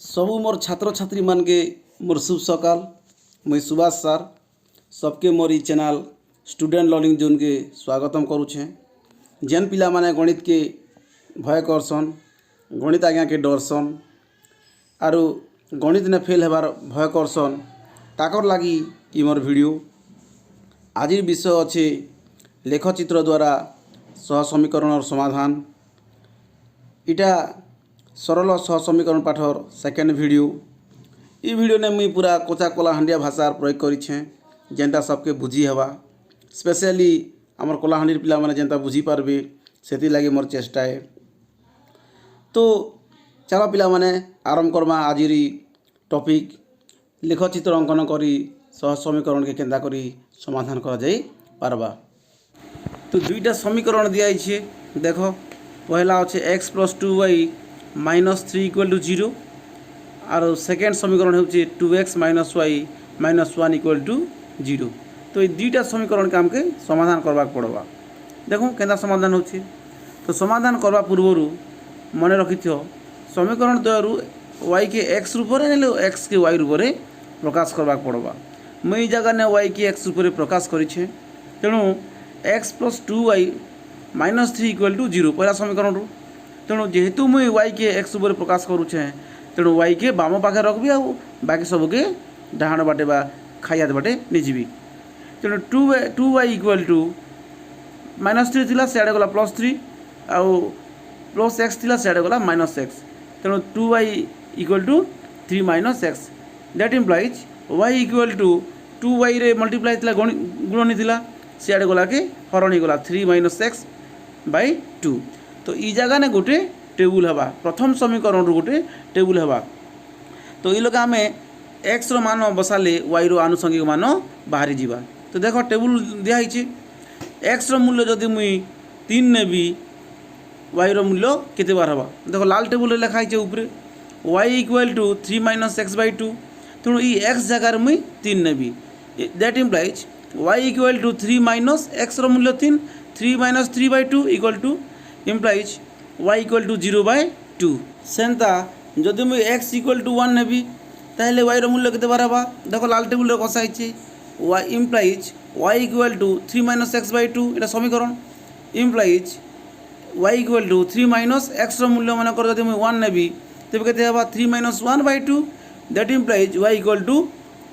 सबू मोर छात्र छात्री मान के मोर शुभ सकाल। मुई सुभाष सार सबके मोर ई चैनल स्टूडेंट लर्निंग जोन के स्वागतम करुछे। जेन पिला माने गणित के भय करसन, गणित आज्ञा के डरसन आरु गणित ने फेल हेबार भय करसन, ताकर लागी ई मोर वीडियो। आज विषय अच्छे लेखचित्र द्वारा सह समीकरण और समाधान। इटा सरल सह समीकरण पाठर सेकेंड वीडियो। ई वीडियो ने मुई पूरा कोचा कलाहांडिया भाषार प्रयोग करिछे जेनटा सबके बुझी हेबा। स्पेशली आमर कलाहांडीर पिला माने जेनटा बुझी पारबे सेति लागी मोर चेष्टा है। तो चलो पिला माने आरंभ करमा आजिरी टॉपिक लेखचित्र अंकन करी सह समीकरण के केंदा करी समाधान करा जाई पारबा। तो दुईटा समीकरण दिया है। देखो पहला अच्छे x + 2y - 3 = 0 और सेकेंड समीकरण होचे 2x - y - 1 = 0। तो ये दुईटा समीकरण के आमके समाधान करबा पड़वा। देखो केंदा समाधान होचे। तो समाधान करबा पूर्व मन रखिथियो समीकरण द्वयरु y के x रूप में ने x के y रूप में प्रकाश करबा पड़वा। मुई जगह ने y के x रूप में प्रकाश करिछे। तेणु x + 2y - 3 = 0 पहला समीकरण रू। तेणु जेहेतु मुई y के x रूप में प्रकाश करुछे तेणु y के बाम पाखे रखबी आ बाकी सब के डाहाण बाटे बा खाइयात बाटे निजीबी। तेणु 2y = -3 थिला सेआडे गला +3 आउ +x थिला सेआडे गला -x। तेणु 2y = 3 - x। That implies y = 2y रे मल्टीप्लाई थिला गुणनी थिला सियाड़े गला के हरणी गला 3 - x / 2। तो ई जगह ने गोटे टेबुल हवा प्रथम समीकरण रू गोटे टेबुल हवा। तो ई लोग आमे x रो मान बसाले y रो आनुषंगिक मान बाहरी जीवा। तो देखो टेबुल दिया है x रो मूल्य जदि मुई 3 नेबी y रो मूल्य केते बार हवा। देखो लाल टेबुल रे लिखा है ऊपर y = 3 - x / 2। तेणु ई x जगह मुई 3 नेबी। दैट इम्प्लाइज y = 3 - x रो मूल्य 3 3 - 3 / 2 = इम्प्लाइज y = 0/2। सेंता जदि मुई x = 1 नेबी ताहले y रो मूल्य केते बार हवा। देखो लाल टेबुल रे कसा है y इम्प्लाइज y = 3 - x / 2 एटा समीकरण। इम्प्लाइज y = 3 - x रो मूल्य मन कर जदि मुई 1 नेबी तबे केते हवा 3 - 1/2। That implies y =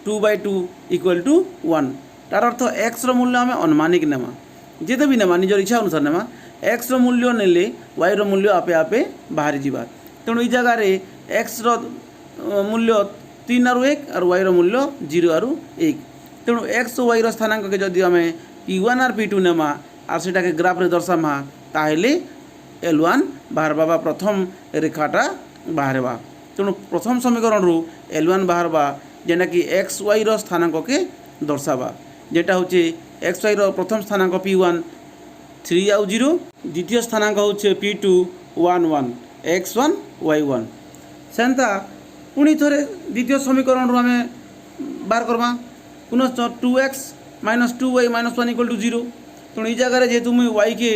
2/2 = 1। तार अर्थ x रो मूल्य आमे अनुमानिक नेमा जेते भी नेमा निजर इच्छा अनुसार नेमा। x रो मूल्य नेले y रो मूल्य आपे आपे बाहरी जीवा। तेणु ई जगह रे x रो मूल्य 3 और 1 और y रो मूल्य 0 और 1। तेणु x और y रो स्थानांक के जदि आमे p1 और p2 नेमा और सेटा के ग्राफ रे दर्शामा ताहेले l1 बाहरबा प्रथम रेखाटा बाहरबा। तेणु प्रथम समीकरण रू l1 बाहरबा जेना कि x y रो स्थानांक के दर्शाबा। जेटा होचे x y रो प्रथम स्थानांक p1 3 और 0, द्वितीय स्थानांक होचे p2 1 1 x1 y1। सेंता पुणी थोड़े द्वितीय समीकरण रू आमे बार करबा पुनश्च 2x - 2y - 1 = 0। तेणु ई जगह जेहेतु मुई y के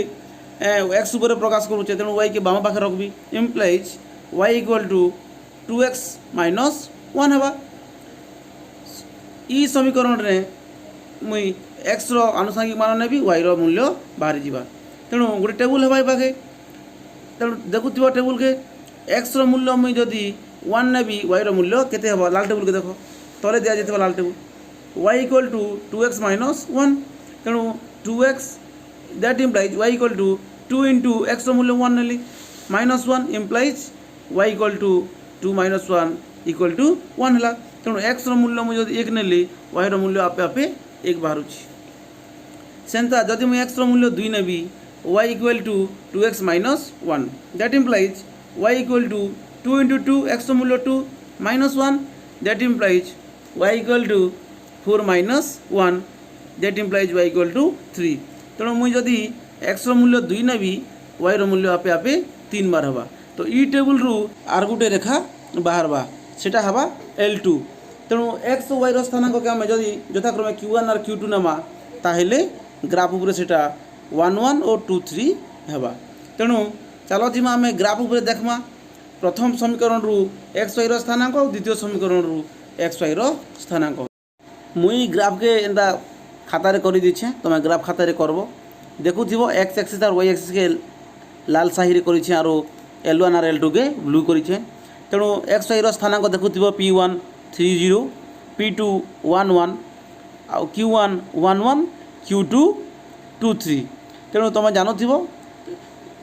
x ऊपर प्रकाश करूचे तेणु y के बाम पाखे रखबी। इम्प्लाइज y = 2x - 1 हवा। ई समीकरण रे मुई x रो आनुषंगिक मान नेबी y रो मूल्य बाहरी जीवा। तेणु गोटे टेबुल हवा पाखे। तेणु देखुथिबा टेबुल के x रो मूल्य मुई जदि 1 नेबी y रो मूल्य केते हवा। लाल टेबुल के देखो तले दिया जेतबा लाल टेबुल y = 2x - 1। तेणु 2x that implies y = 2 * x रो मूल्य 1 नेली -1 इम्प्लाइज y = 2 - 1 = 1 हला। तेणु x रो मूल्य मुई जदि 1 नेली y रो मूल्य आपे आपे 1 बाहरुची। सेंता जदि मुई x रो मूल्य 2 नेबी y = 2x - 1। That implies y = 2 * 2 x रो मूल्य 2 - 1। That implies y = 4 - 1। That implies y = 3। तेणु मुई जदि x रो मूल्य 2 नेबी y रो मूल्य आपे आपे 3 बार हवा। तो ई टेबुल रू आर गुटे रेखा बाहरबा सेटा हवा l2। तेणु x और y रो स्थानांक के आमे जदि यथाक्रमे q1 और q2 नेमा ताहेले ग्राफ उपरे सेटा 1 1 और 2 3 हेबा। तेणु चलो जिमा आमे ग्राफ उपरे देखमा प्रथम समीकरण रु एक्स वाई स्थानांक और द्वितीय समीकरण रु एक्स वाई स्थानांक मुई ग्राफ के एंता खाता रे करी दीछे तुम ग्राफ खाता रे करबो देखुथिबो एक्स एक्सिस और वाई एक्सिस के लाल साही रे करिछे आरो L1 और L2 के ब्लू करिछे तेणु एक्स वाई स्थानांक देखुथिबो P1 30 P2 11 आ Q1 11 Q2 23 तेणु तुम जानुथिबो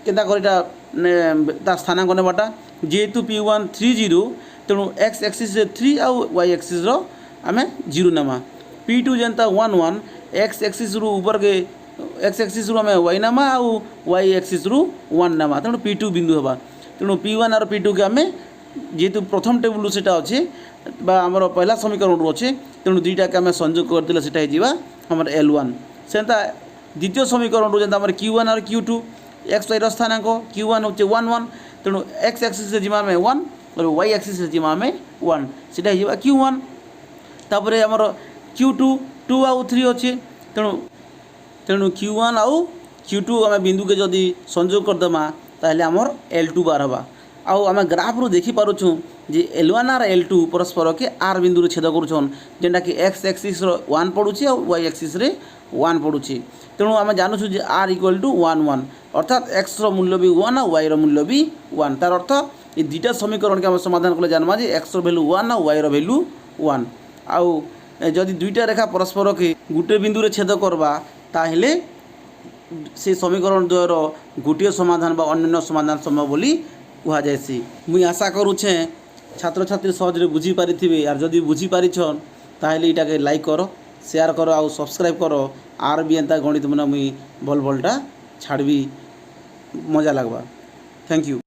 केनता करिटा ता स्थानांक नेबाटा जेहेतु P1 30 तेणु एक्स एक्सिस 3 आउ वाई एक्सिस आमे 0 नेमा P2 जेनता 11 एक्स एक्सिस रु ऊपर के एक्स एक्सिस रु आमे वाई नेमा आउ वाई एक्सिस रु 1 नेमा तेणु P2 बिंदु हेबा तेणु P1 और P2 के आमे जेहेतु प्रथम टेबुल सेटा अच्छे बा आमर पहला समीकरण रु अच्छे तेणु दुईटा के आमे संयोग करदेले सेटा हे जिवा हमर L1 सेंता द्वितीय समीकरण रु जेनता हमर Q1 और Q2 एक्स वाई स्थानांक Q1 होचे 11 तेणु एक्स एक्सिस से जिमा में 1 और वाई एक्सिस से जिमा में 1 सेटा हे जिवा Q1 तापरे हमर Q2 2 आउ 3 अच्छे तेणु तेणु Q1 आउ Q2 आम बिंदु के जदि संयोग करदेमा ताहले आमर L2 बार हवा आउ आम ग्राफ रु देखि पारुछु जे L1 और L2 परस्पर के R बिंदु रे छेद करूछन जेंटा कि एक्स एक्सिस रो 1 पडुछि और वाई एक्सिस रे 1 पडुछि तेणु आम जानूछु जे R इक्वल टू 1 1 अर्थात एक्स रो मूल्य भी 1 और वाई रो मूल्य भी 1 तार अर्थ ये दुईटा समीकरण के आम समाधान कले जानवा जे एक्स रो वैल्यू 1 और वाई रो वैल्यू 1 आउ जदि दुईटा रेखा परस्पर के गुटे बिंदु रे छेद करबा ताहले से समीकरण द्वयर गोटे समाधान बा अन्य समाधान संभव बोली कह जाएसी मुई आशा करुछे छात्र छात्री सहजरे बुझी पारिथिबे आर जदि बुझी पारिछन ताहले इटा के लाइक करो शेयर करो आउ सब्सक्राइब करो आर भी एंता गणित मना मुई भल भलटा छाड़बी मजा लगवा थैंक यू।